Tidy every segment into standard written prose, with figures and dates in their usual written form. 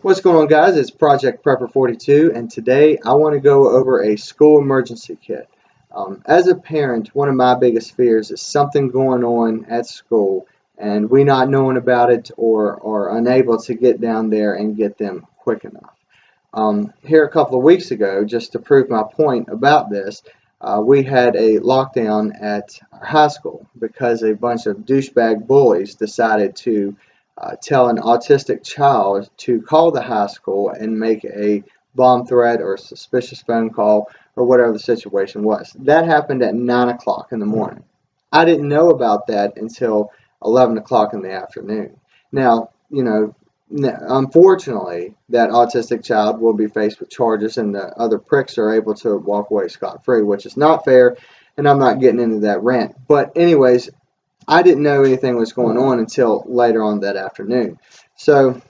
What's going on, guys? It's Project Prepper 42, and today I want to go over a school emergency kit. As a parent, one of my biggest fears is something going on at school and we not knowing about it or unable to get down there and get them quick enough. Here a couple of weeks ago, just to prove my point about this, we had a lockdown at our high school because a bunch of douchebag bullies decided to tell an autistic child to call the high school and make a bomb threat or a suspicious phone call or whatever the situation was. That happened at 9 o'clock in the morning. I didn't know about that until 11 o'clock in the afternoon. Now, unfortunately, that autistic child will be faced with charges and the other pricks are able to walk away scot-free, which is not fair, and I'm not getting into that rant. But anyways, I didn't know anything was going on until later on that afternoon. So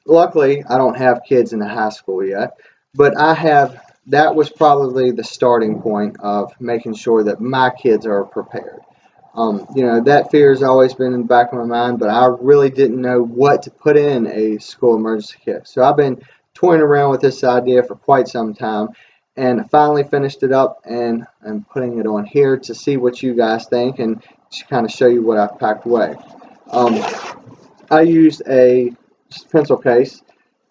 luckily, I don't have kids in the high school yet, but that was probably the starting point of making sure that my kids are prepared. That fear has always been in the back of my mind, but I really didn't know what to put in a school emergency kit. So I've been toying around with this idea for quite some time, and I finally finished it up, and I'm putting it on here to see what you guys think and to kind of show you what I've packed away. I used a pencil case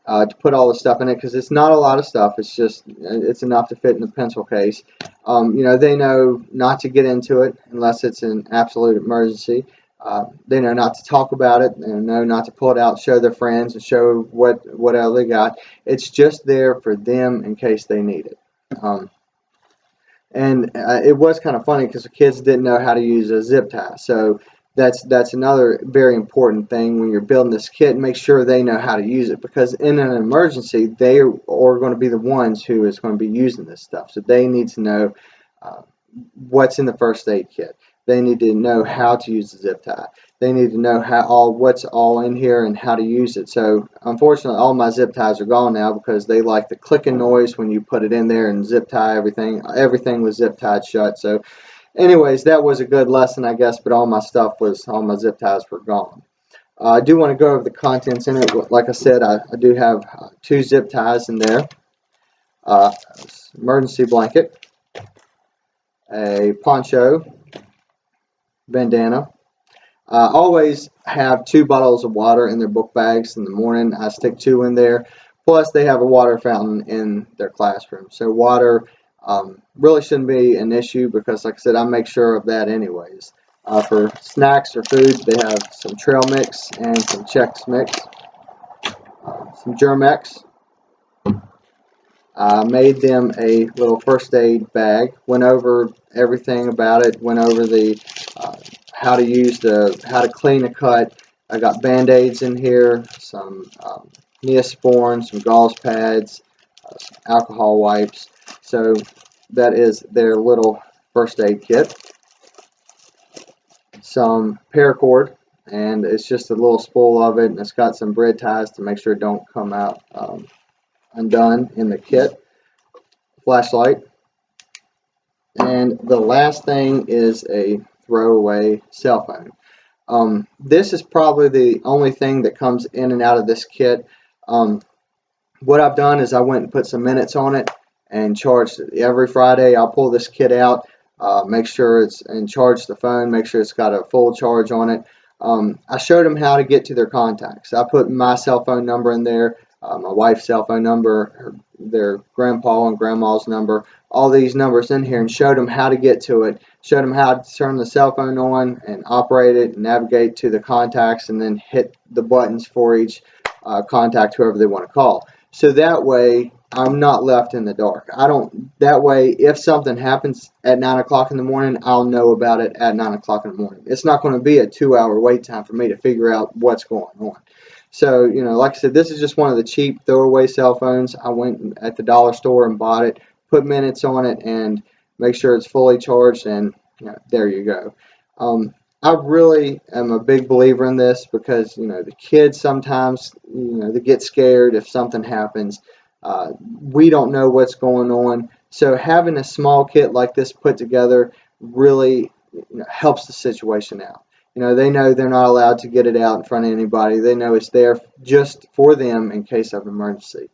to put all the stuff in it because it's not a lot of stuff. It's enough to fit in the pencil case. They know not to get into it unless it's an absolute emergency. They know not to talk about it. They know not to pull it out, show their friends, and show whatever they got. It's just there for them in case they need it. It was kind of funny because the kids didn't know how to use a zip tie. So that's another very important thing when you're building this kit. Make sure they know how to use it, because in an emergency they are going to be the ones who is going to be using this stuff. So they need to know what's in the first aid kit. They need to know how to use the zip tie. They need to know what's all in here and how to use it. So unfortunately, all my zip ties are gone now because they like the clicking noise when you put it in there and zip tie everything. Everything was zip tied shut. So anyways, that was a good lesson, I guess, but all my zip ties were gone. I do want to go over the contents in it. Like I said, I do have 2 zip ties in there, emergency blanket, a poncho, bandana. I always have 2 bottles of water in their book bags in the morning. I stick 2 in there. Plus, they have a water fountain in their classroom. So water really shouldn't be an issue because, like I said, I make sure of that anyways. For snacks or food, they have some trail mix and some Chex Mix, some Germ-X. I made them a little first aid bag, went over everything about it, went over the how to clean a cut. I got Band-Aids in here, some Neosporin, some gauze pads, some alcohol wipes. So that is their little first aid kit. Some paracord, and it's just a little spool of it, and it's got some bread ties to make sure it don't come out undone in the kit. Flashlight. And the last thing is a throwaway cell phone. This is probably the only thing that comes in and out of this kit. What I've done is I went and put some minutes on it and charged it. Every Friday I'll pull this kit out, make sure it's and charge the phone, make sure it's got a full charge on it. I showed them how to get to their contacts. I put my cell phone number in there, my wife's cell phone number, their grandpa and grandma's number, all these numbers in here, and showed them how to get to it, showed them how to turn the cell phone on and operate it, and navigate to the contacts, and then hit the buttons for each contact, whoever they want to call. So that way I'm not left in the dark. That way if something happens at 9 o'clock in the morning, I'll know about it at 9 o'clock in the morning. It's not going to be a 2-hour wait time for me to figure out what's going on. So, like I said, this is just one of the cheap throwaway cell phones. I went at the dollar store and bought it, put minutes on it, and make sure it's fully charged, and there you go. I really am a big believer in this because, the kids sometimes, they get scared if something happens. We don't know what's going on. So having a small kit like this put together really helps the situation out. You know, they know they're not allowed to get it out in front of anybody. They know it's there just for them in case of emergency.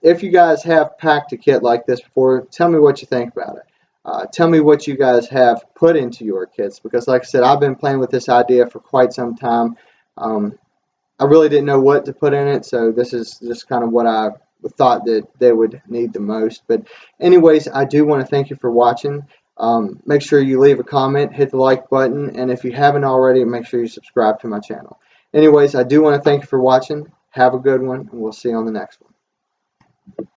If you guys have packed a kit like this before, tell me what you think about it. Tell me what you guys have put into your kits, because like I said, I've been playing with this idea for quite some time. I really didn't know what to put in it, so this is just kind of what I thought that they would need the most. But anyways, I do want to thank you for watching. Make sure you leave a comment, hit the like button, and if you haven't already, make sure you subscribe to my channel. Anyways, I do want to thank you for watching. Have a good one, and we'll see you on the next one.